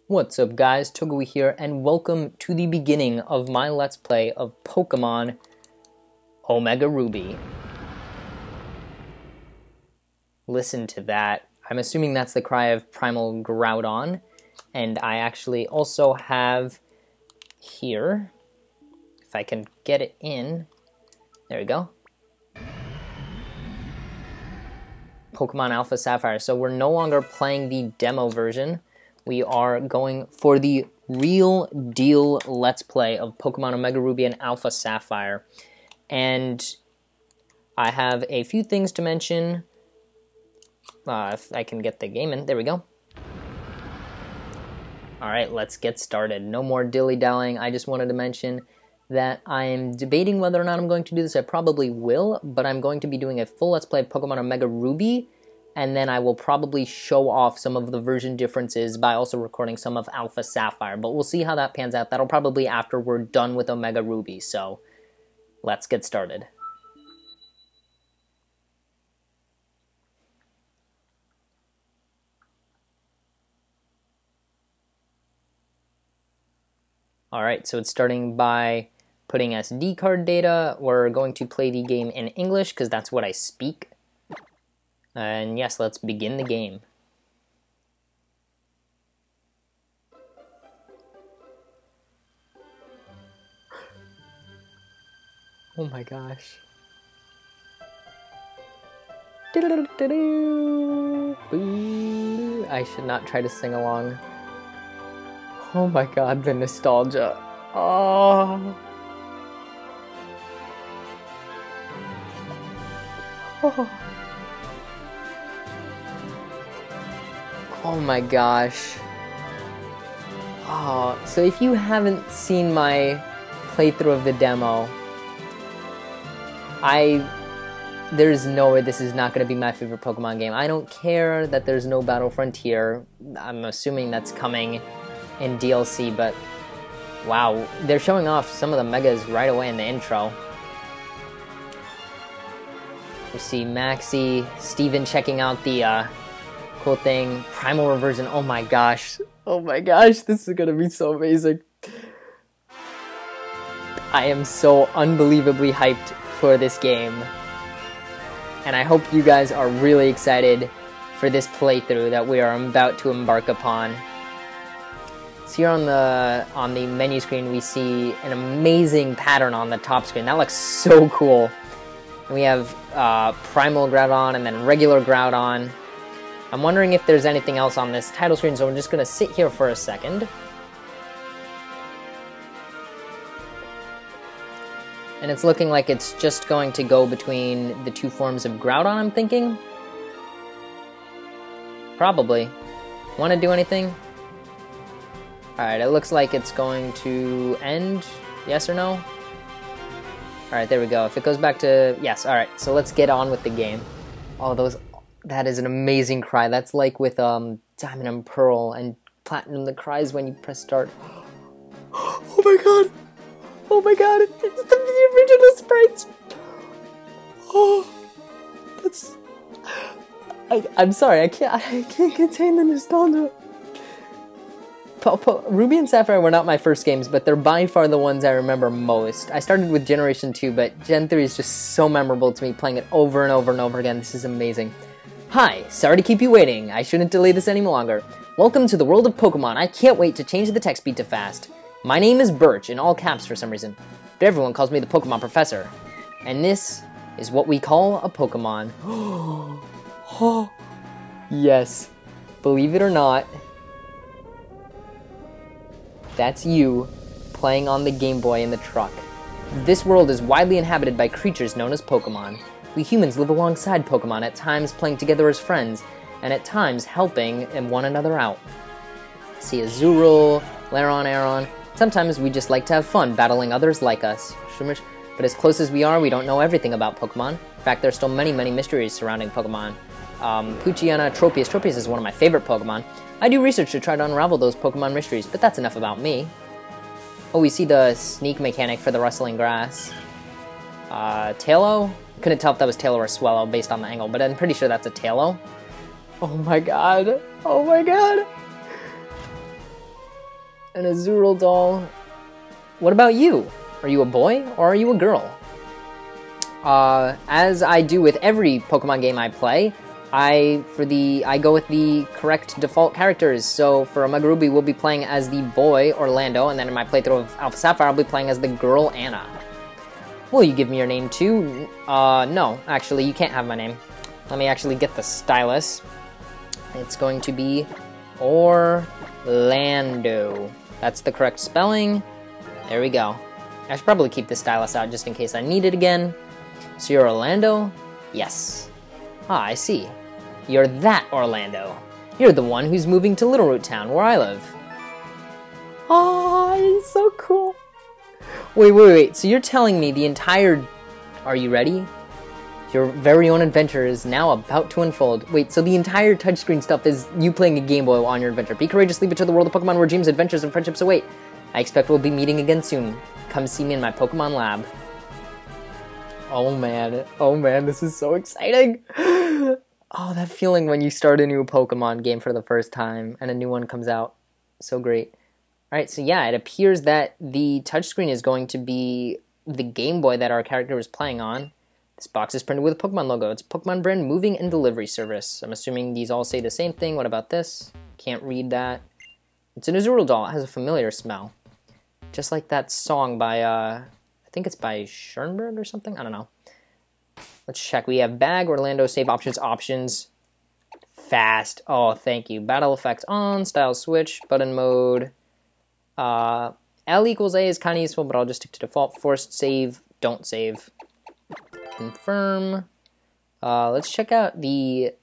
What's up guys, togawe here, and welcome to the beginning of my Let's Play of Pokemon Omega Ruby. Listen to that. I'm assuming that's the cry of Primal Groudon, and I actually also have here, if I can get it in, there we go, Pokemon Alpha Sapphire. So we're no longer playing the demo version. We are going for the real deal Let's Play of Pokemon Omega Ruby and Alpha Sapphire. And I have a few things to mention. If I can get the game in. There we go. Alright, let's get started. No more dilly-dallying. I just wanted to mention that I'm debating whether or not I'm going to do this. I probably will, but I'm going to be doing a full Let's Play of Pokemon Omega Ruby, and then I will probably show off some of the version differences by also recording some of Alpha Sapphire, but we'll see how that pans out. That'll probably after we're done with Omega Ruby, so let's get started. Alright, so it's starting by putting SD card data. We're going to play the game in English because that's what I speak. And yes, let's begin the game. Oh my gosh. I should not try to sing along. Oh my god, the nostalgia. Oh. Oh. Oh my gosh. Oh, so if you haven't seen my playthrough of the demo, there's no way this is not going to be my favorite Pokemon game. I don't care that there's no Battle Frontier. I'm assuming that's coming in DLC, but wow, they're showing off some of the megas right away in the intro. We see Maxie, Steven checking out the cool thing, Primal Reversion. Oh my gosh, this is gonna be so amazing. I am so unbelievably hyped for this game, and I hope you guys are really excited for this playthrough that we are about to embark upon. So here on the menu screen we see an amazing pattern on the top screen. That looks so cool. And we have Primal Groudon and then regular Groudon. I'm wondering if there's anything else on this title screen, so we're just going to sit here for a second. And it's looking like it's just going to go between the two forms of Groudon, I'm thinking. Probably. Want to do anything? Alright, it looks like it's going to end. Yes or no? Alright, there we go. If it goes back to... Yes, alright. So let's get on with the game. Oh, that is an amazing cry. That's like with Diamond and Pearl and Platinum, the cries when you press start. Oh my god! Oh my god! It's the original sprites! Oh, that's... I'm sorry, I can't contain the nostalgia. Ruby and Sapphire were not my first games, but they're by far the ones I remember most. I started with Generation 2, but Gen 3 is just so memorable to me, playing it over and over and over again. This is amazing. Hi, sorry to keep you waiting. I shouldn't delay this any longer. Welcome to the world of Pokemon. I can't wait to change the text speed to fast. My name is Birch, in all caps for some reason, but everyone calls me the Pokemon Professor. And this is what we call a Pokemon. Oh, yes. Believe it or not, that's you playing on the Game Boy in the truck. This world is widely inhabited by creatures known as Pokemon. We humans live alongside Pokemon, at times playing together as friends, and at times helping one another out. See Azurill, Lairon, Aron. Sometimes we just like to have fun battling others like us. But as close as we are, we don't know everything about Pokemon. In fact, there are still many, many mysteries surrounding Pokemon. Poochyena, Tropius. Tropius is one of my favorite Pokemon. I do research to try to unravel those Pokemon mysteries, but that's enough about me. Oh, we see the sneak mechanic for the rustling grass. Tailo? Couldn't tell if that was Tailo or Swellow based on the angle, but I'm pretty sure that's a Tailo. Oh my god. Oh my god. An Azurill doll. What about you? Are you a boy or are you a girl? As I do with every Pokemon game I play, I go with the correct default characters. So for Omega Ruby, we'll be playing as the boy Orlando, and then in my playthrough of Alpha Sapphire, I'll be playing as the girl Anna. Will you give me your name too? No, actually, you can't have my name. Let me actually get the stylus. It's going to be Orlando. That's the correct spelling. There we go. I should probably keep the stylus out just in case I need it again. So you're Orlando? Yes. Ah, I see. You're that Orlando. You're the one who's moving to Little Root Town, where I live. Oh, it's so cool. Wait. So you're telling me the entire... Are you ready? Your very own adventure is now about to unfold. Wait, so the entire touchscreen stuff is you playing a Game Boy on your adventure. Be courageous, leap into the world of Pokemon where dreams, adventures, and friendships await. I expect we'll be meeting again soon. Come see me in my Pokemon lab. Oh man, this is so exciting. Oh, that feeling when you start a new Pokemon game for the first time and a new one comes out. So great. Alright, so yeah, it appears that the touchscreen is going to be the Game Boy that our character was playing on. This box is printed with a Pokemon logo. It's a Pokemon brand moving and delivery service. I'm assuming these all say the same thing. What about this? Can't read that. It's an Azurill doll. It has a familiar smell. Just like that song by, I think it's by Schoenberg or something? I don't know. Let's check. We have bag, Orlando, save options. Fast. Oh, thank you. Battle effects on, style switch, button mode. L equals A is kind of useful, but I'll just stick to default. Forced save, don't save. Confirm. Let's check out the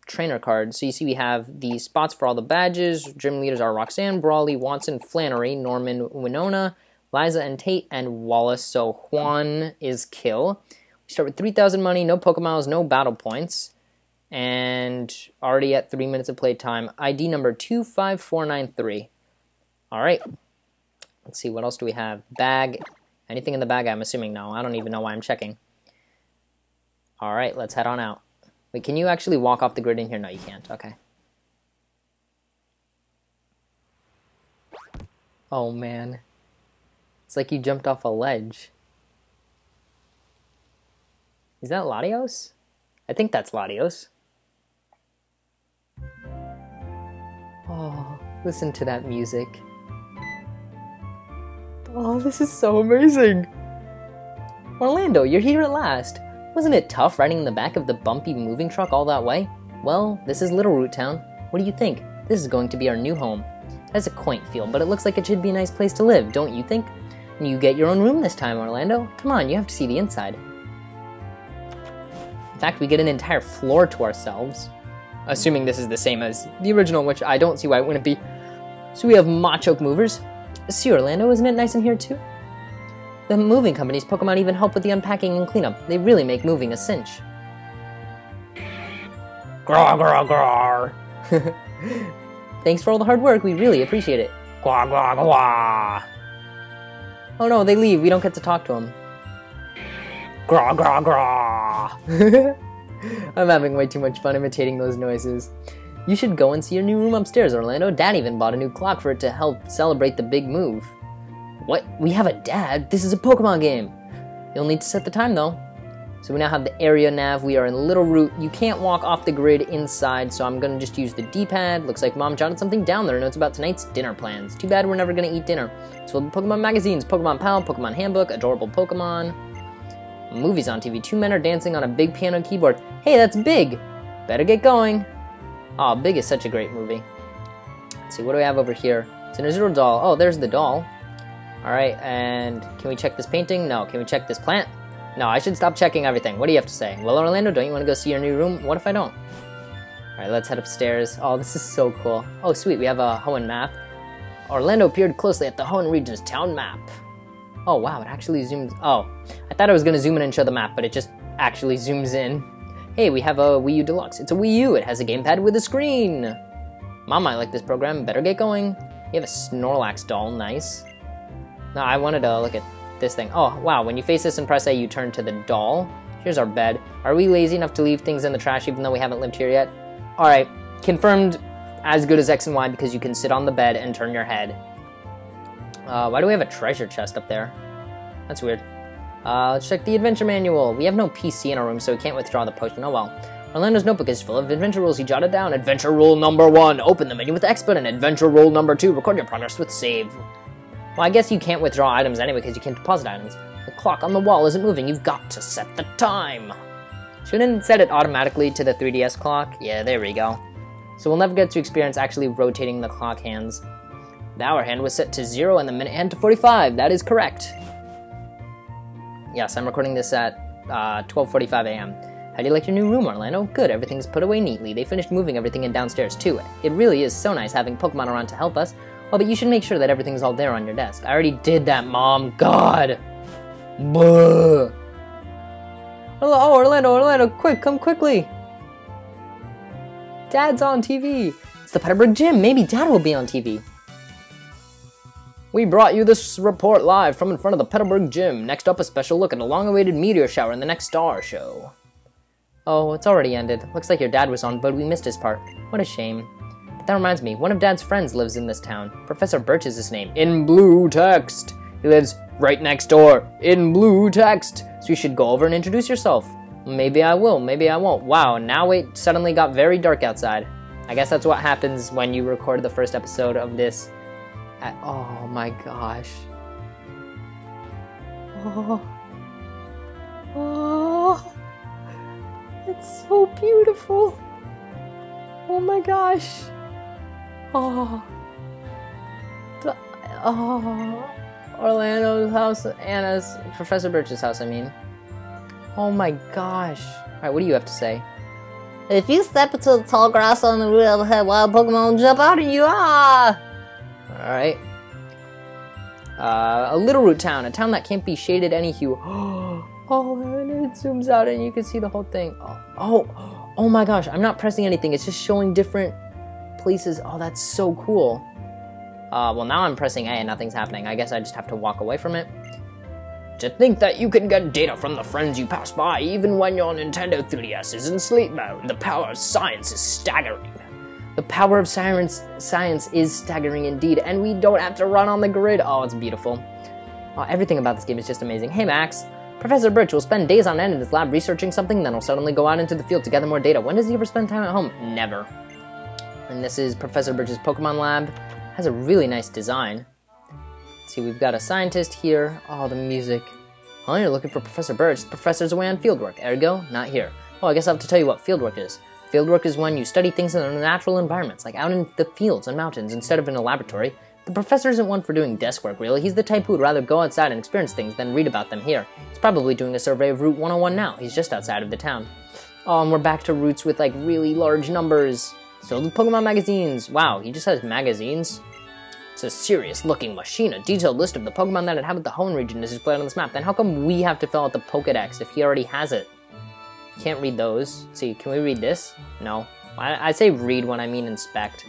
trainer card. So you see we have the spots for all the badges. Gym leaders are Roxanne, Brawley, Watson, Flannery, Norman, Winona, Liza, and Tate, and Wallace. So Juan is kill. We start with 3,000 money, no Pokémiles, no battle points, and already at 3 minutes of playtime. ID number 25493. All right. Let's see, what else do we have? Bag. Anything in the bag? I'm assuming no. I don't even know why I'm checking. All right, let's head on out. Wait, can you actually walk off the grid in here? No, you can't. Okay. Oh, man. It's like you jumped off a ledge. Is that Latios? I think that's Latios. Oh, listen to that music. Oh, this is so amazing. Orlando, you're here at last. Wasn't it tough riding in the back of the bumpy moving truck all that way? Well, this is Little Root Town. What do you think? This is going to be our new home. It has a quaint feel, but it looks like it should be a nice place to live, don't you think? And you get your own room this time, Orlando. Come on, you have to see the inside. In fact, we get an entire floor to ourselves. Assuming this is the same as the original, which I don't see why it wouldn't be. So we have Machoke movers. See, Orlando, isn't it nice in here too? The moving company's Pokemon even help with the unpacking and cleanup. They really make moving a cinch. Grar, grar, grar. Thanks for all the hard work. We really appreciate it. Gwa, gwa, gwa. Oh no, they leave. We don't get to talk to them. Gra, gra, gra. I'm having way too much fun imitating those noises. You should go and see your new room upstairs, Orlando. Dad even bought a new clock for it to help celebrate the big move. What? We have a dad? This is a Pokemon game. You'll need to set the time, though. So we now have the area nav. We are in Little Root. You can't walk off the grid inside, so I'm going to just use the D-pad. Looks like Mom jotted something down there. Notes about tonight's dinner plans. Too bad we're never going to eat dinner. It's filled with Pokemon magazines, Pokemon Pal, Pokemon Handbook, Adorable Pokemon. Movies on TV. 2 men are dancing on a big piano keyboard. Hey, that's Big! Better get going. Aw, Big is such a great movie. Let's see, what do we have over here? It's an Azurill doll. Oh, there's the doll. Alright, and can we check this painting? No. Can we check this plant? No, I should stop checking everything. What do you have to say? Well, Orlando, don't you want to go see your new room? What if I don't? Alright, let's head upstairs. Oh, this is so cool. Oh, sweet, we have a HOENN map. Orlando peered closely at the HOENN region's town map. Oh, wow, it actually zooms... Oh, I thought I was going to zoom in and show the map, but it just actually zooms in. Hey, we have a Wii U Deluxe. It's a Wii U. It has a gamepad with a screen. Mom might like this program. Better get going. You have a Snorlax doll. Nice. No, I wanted to look at this thing. Oh, wow. When you face this and press A, you turn to the doll. Here's our bed. Are we lazy enough to leave things in the trash even though we haven't lived here yet? Alright. Confirmed as good as X and Y because you can sit on the bed and turn your head. Why do we have a treasure chest up there? That's weird. Let's check the adventure manual. We have no PC in our room, so we can't withdraw the potion. Oh well. Orlando's notebook is full of adventure rules he jotted down. Adventure rule number 1, open the menu with X button. Adventure rule number 2, record your progress with save. Well, I guess you can't withdraw items anyway because you can't deposit items. The clock on the wall isn't moving. You've got to set the time. Shouldn't it set it automatically to the 3DS clock? Yeah, there we go. So we'll never get to experience actually rotating the clock hands. The hour hand was set to 0 and the minute hand to 45. That is correct. Yes, I'm recording this at 12:45 a.m. How do you like your new room, Orlando? Good, everything's put away neatly. They finished moving everything in downstairs, too. It really is so nice having Pokemon around to help us. Oh, but you should make sure that everything's all there on your desk. I already did that, Mom. God! Buh! Oh, Orlando, quick, come quickly! Dad's on TV! It's the Petalburg Gym. Maybe Dad will be on TV. We brought you this report live from in front of the Petalburg Gym. Next up, a special look at a long-awaited meteor shower in the next star show. Oh, it's already ended. Looks like your dad was on, but we missed his part. What a shame. But that reminds me, one of Dad's friends lives in this town. Professor Birch is his name. In blue text. He lives right next door. In blue text. So you should go over and introduce yourself. Maybe I will, maybe I won't. Wow, now it suddenly got very dark outside. I guess that's what happens when you record the first episode of this. Oh my gosh. Oh. It's so beautiful. Oh my gosh. Oh. Orlando's house, Anna's, Professor Birch's house, I mean. Oh my gosh. Alright, what do you have to say? If you step into the tall grass on the route overhead, wild Pokemon will jump out at you. Ah! Alright. A little root town, a town that can't be shaded any hue. Oh, and it zooms out and you can see the whole thing. Oh my gosh, I'm not pressing anything. It's just showing different places. Oh, that's so cool. Well, now I'm pressing A and nothing's happening. I guess I just have to walk away from it. To think that you can get data from the friends you pass by, even when your Nintendo 3DS is in sleep mode. The power of science is staggering. The power of science is staggering indeed, and we don't have to run on the grid. Oh, it's beautiful. Everything about this game is just amazing. Hey, Max. Professor Birch will spend days on end in his lab researching something, then he'll suddenly go out into the field to gather more data. When does he ever spend time at home? Never. And this is Professor Birch's Pokemon lab. Has a really nice design. Let's see, we've got a scientist here. Oh, the music. Oh, you're looking for Professor Birch. The professor's away on fieldwork. Ergo, not here. Oh, I guess I'll have to tell you what fieldwork is. Fieldwork is when you study things in their natural environments, like out in the fields and mountains, instead of in a laboratory. The professor isn't one for doing desk work, really. He's the type who would rather go outside and experience things than read about them here. He's probably doing a survey of Route 101 now. He's just outside of the town. Oh, and we're back to routes with, like, really large numbers. Filled with Pokemon magazines. Wow, he just has magazines? It's a serious-looking machine. A detailed list of the Pokemon that inhabit the Hoenn region is displayed on this map. Then how come we have to fill out the Pokedex if he already has it? Can't read those. See, can we read this? No. I say read when I mean inspect.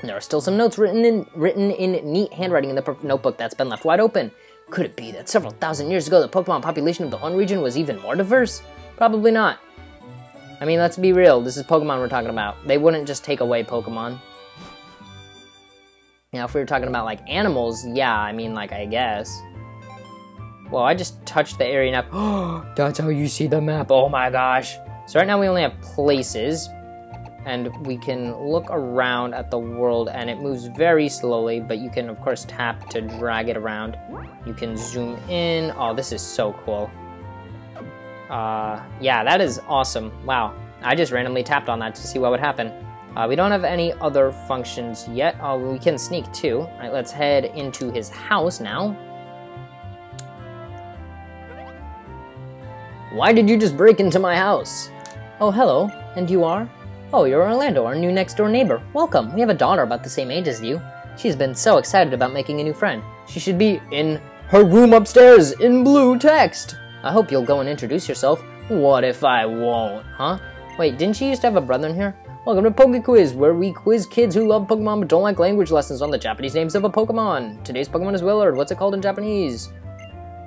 There are still some notes written in neat handwriting in the notebook that's been left wide open. Could it be that several thousand years ago the Pokemon population of the Hoenn region was even more diverse? Probably not. I mean, let's be real. This is Pokemon we're talking about. They wouldn't just take away Pokemon. Now, if we were talking about, like, animals, yeah, I mean, like, I guess. Well, I just touched the area map. Oh, that's how you see the map. Oh my gosh. So right now we only have places. And we can look around at the world, and it moves very slowly, but you can, of course, tap to drag it around. You can zoom in. Oh, this is so cool. Yeah, that is awesome. Wow. I just randomly tapped on that to see what would happen. We don't have any other functions yet. Oh, we can sneak too. All right, let's head into his house now. Why did you just break into my house? Oh, hello. And you are? Oh, you're Orlando, our new next-door neighbor. Welcome. We have a daughter about the same age as you. She's been so excited about making a new friend. She should be in her room upstairs in blue text. I hope you'll go and introduce yourself. What if I won't, huh? Wait, didn't she used to have a brother in here? Welcome to Poke Quiz, where we quiz kids who love Pokemon but don't like language lessons on the Japanese names of a Pokemon. Today's Pokemon is Willard. What's it called in Japanese?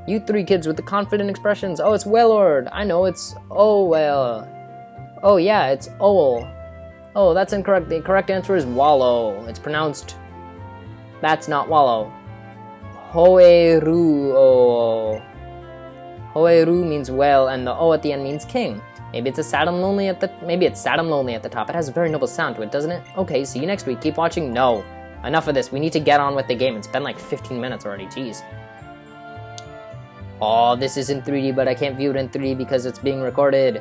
You three kids with the confident expressions. Oh, it's Willard. I know it's well. Oh yeah, it's Owl. Oh, that's incorrect. The correct answer is Wallow. It's pronounced... That's not Wallow. Hoeru. Hoeru means whale, and the O at the end means king. Maybe it's sad and lonely at the top. It has a very noble sound to it, doesn't it? Okay, see you next week. Keep watching. No. Enough of this. We need to get on with the game. It's been like 15 minutes already. Jeez. Oh, this is in 3D, but I can't view it in 3D because it's being recorded.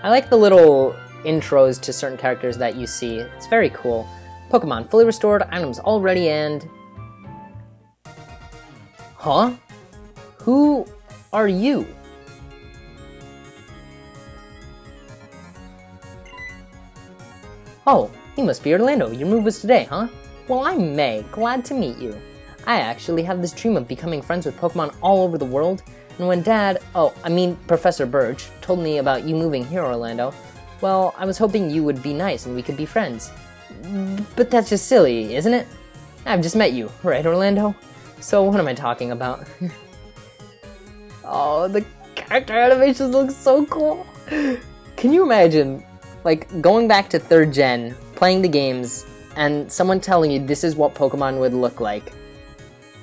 I like the little intros to certain characters that you see. It's very cool. Pokemon fully restored, items already, and... Huh? Who are you? Oh, you must be Orlando. Your move was today, huh? Well, I'm May. Glad to meet you. I actually have this dream of becoming friends with Pokemon all over the world, and when Professor Birch, told me about you moving here, Orlando, well, I was hoping you would be nice and we could be friends. But that's just silly, isn't it? I've just met you, right, Orlando? So what am I talking about? Oh, the character animations look so cool. Can you imagine, like, going back to 3rd gen, playing the games, and someone telling you this is what Pokemon would look like?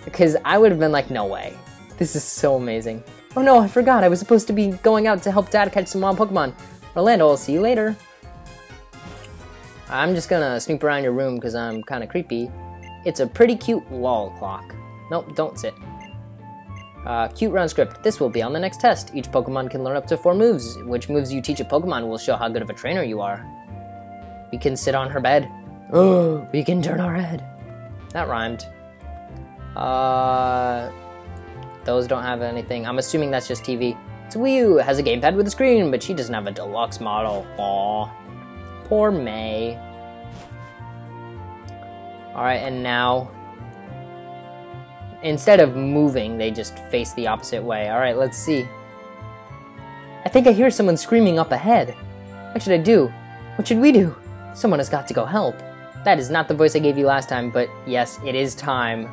Because I would have been like, no way. This is so amazing. Oh no, I forgot. I was supposed to be going out to help Dad catch some wild Pokemon. Orlando, I'll see you later. I'm just gonna snoop around your room because I'm kind of creepy. It's a pretty cute wall clock. Nope, don't sit. Cute round script. This will be on the next test. Each Pokemon can learn up to 4 moves. Which moves you teach a Pokemon will show how good of a trainer you are. We can sit on her bed. Oh, we can turn our head. That rhymed. Those don't have anything. I'm assuming that's just TV. It's Wii U. It has a gamepad with a screen, but she doesn't have a deluxe model. Aww. Poor May. Alright, and now, instead of moving, they just face the opposite way. Alright, let's see. I think I hear someone screaming up ahead. What should I do? What should we do? Someone has got to go help. That is not the voice I gave you last time, but yes, it is time.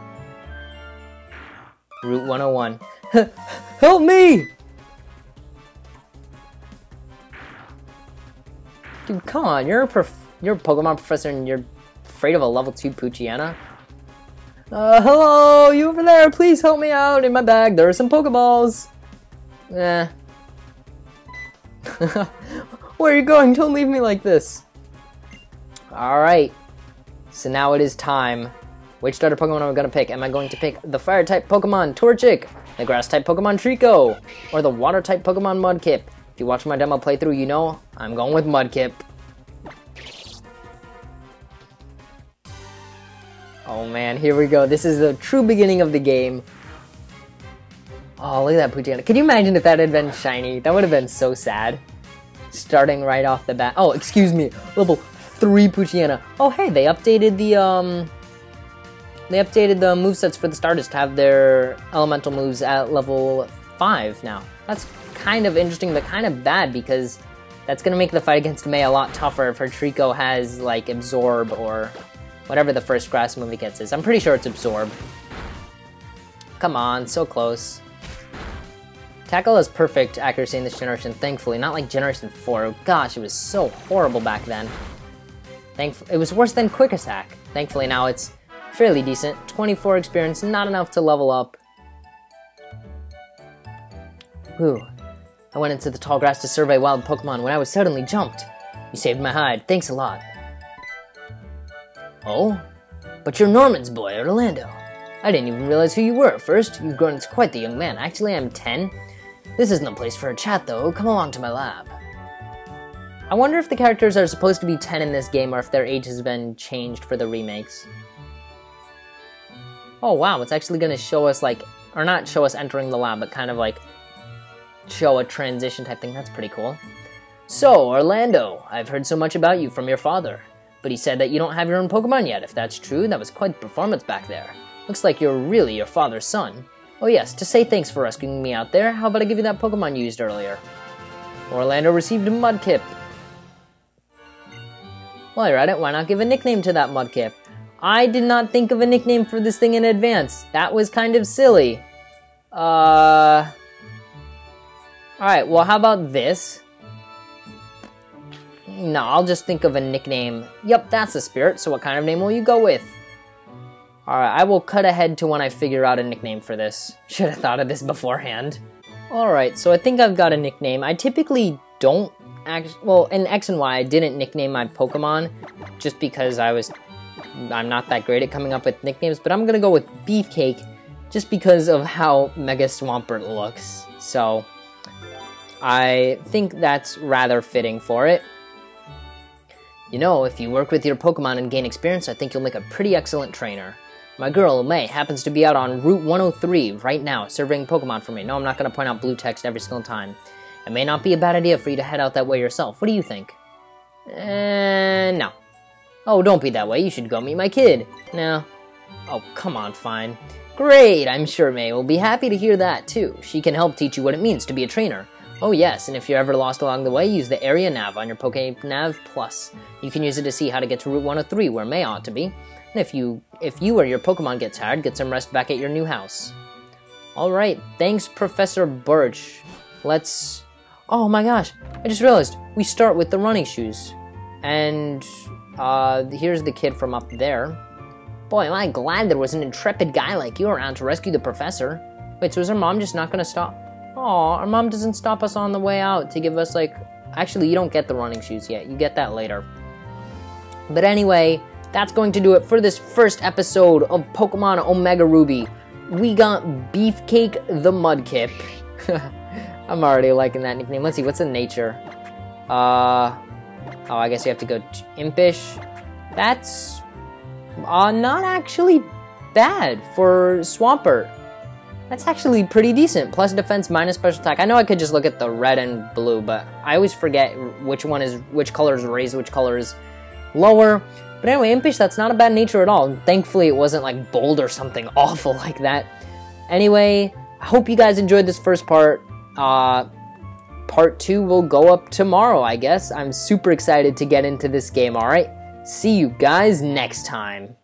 Route 101. Help me! Dude, come on, you're a Pokemon professor and you're afraid of a level 2 Poochyena? Hello, you over there, please help me out. In my bag, there are some Pokeballs. Eh. Where are you going? Don't leave me like this. Alright, so now it is time. Which starter Pokemon am I going to pick? Am I going to pick the Fire-type Pokemon Torchic, the Grass-type Pokemon Trico, or the Water-type Pokemon Mudkip? If you watch my demo playthrough, you know I'm going with Mudkip. Oh man, here we go. This is the true beginning of the game. Oh, look at that Poochyena. Can you imagine if that had been shiny? That would have been so sad. Starting right off the bat. Oh, excuse me. Level 3 Poochyena. Oh, hey, they updated the movesets for the starters to have their elemental moves at level 5 now. That's kind of interesting, but kind of bad because that's going to make the fight against May a lot tougher if her Trico has, like, Absorb or whatever the first grass move he gets is. I'm pretty sure it's Absorb. Come on, so close. Tackle has perfect accuracy in this generation, thankfully. Not like Generation 4. Oh, gosh, it was so horrible back then. It was worse than Quick Attack. Thankfully now it's fairly decent. 24 experience, not enough to level up. Whew. I went into the tall grass to survey wild Pokemon when I was suddenly jumped. You saved my hide. Thanks a lot. Oh? But you're Norman's boy, Orlando. I didn't even realize who you were at first. You've grown into quite the young man. Actually, I'm 10. This isn't a place for a chat, though. Come along to my lab. I wonder if the characters are supposed to be 10 in this game or if their age has been changed for the remakes. Oh wow, it's actually going to show us, like, or not show us entering the lab, but kind of like show a transition type thing. That's pretty cool. So, Orlando, I've heard so much about you from your father, but he said that you don't have your own Pokemon yet. If that's true, that was quite the performance back there. Looks like you're really your father's son. Oh yes, to say thanks for rescuing me out there, how about I give you that Pokemon you used earlier? Orlando received a Mudkip. While you're at it, why not give a nickname to that Mudkip? I did not think of a nickname for this thing in advance. That was kind of silly. Alright, well how about this? No, I'll just think of a nickname. Yep, that's the spirit. So what kind of name will you go with? Alright, I will cut ahead to when I figure out a nickname for this. Should have thought of this beforehand. Alright, so I think I've got a nickname. I typically don't well, in X and Y, I didn't nickname my Pokemon just because I'm not that great at coming up with nicknames, but I'm gonna go with Beefcake just because of how Mega Swampert looks. So, I think that's rather fitting for it. You know, if you work with your Pokemon and gain experience, I think you'll make a pretty excellent trainer. My girl, May, happens to be out on Route 103 right now, surveying Pokemon for me. No, I'm not going to point out blue text every single time. It may not be a bad idea for you to head out that way yourself. What do you think? No. Oh, don't be that way. You should go meet my kid. No. Oh, come on, fine. Great, I'm sure May will be happy to hear that, too. She can help teach you what it means to be a trainer. Oh yes, and if you're ever lost along the way, use the Area Nav on your PokeNav Plus. You can use it to see how to get to Route 103, where May ought to be. And if you or your Pokemon get tired, get some rest back at your new house. Alright, thanks Professor Birch. Let's... Oh my gosh, I just realized, we start with the running shoes. And, here's the kid from up there. Boy, am I glad there was an intrepid guy like you around to rescue the professor. Wait, so is her mom just not gonna stop? Aw, our mom doesn't stop us on the way out to give us, like... Actually, you don't get the running shoes yet. You get that later. But anyway, that's going to do it for this first episode of Pokemon Omega Ruby. We got Beefcake the Mudkip. I'm already liking that nickname. Let's see, what's the nature? Oh, I guess you have to go impish. That's... not actually bad for Swampert. That's actually pretty decent. Plus defense, minus special attack. I know I could just look at the red and blue, but I always forget which color is raised, which color is lower. But anyway, impish, that's not a bad nature at all. Thankfully, it wasn't like bold or something awful like that. Anyway, I hope you guys enjoyed this first part. Part 2 will go up tomorrow, I guess. I'm super excited to get into this game, alright? See you guys next time.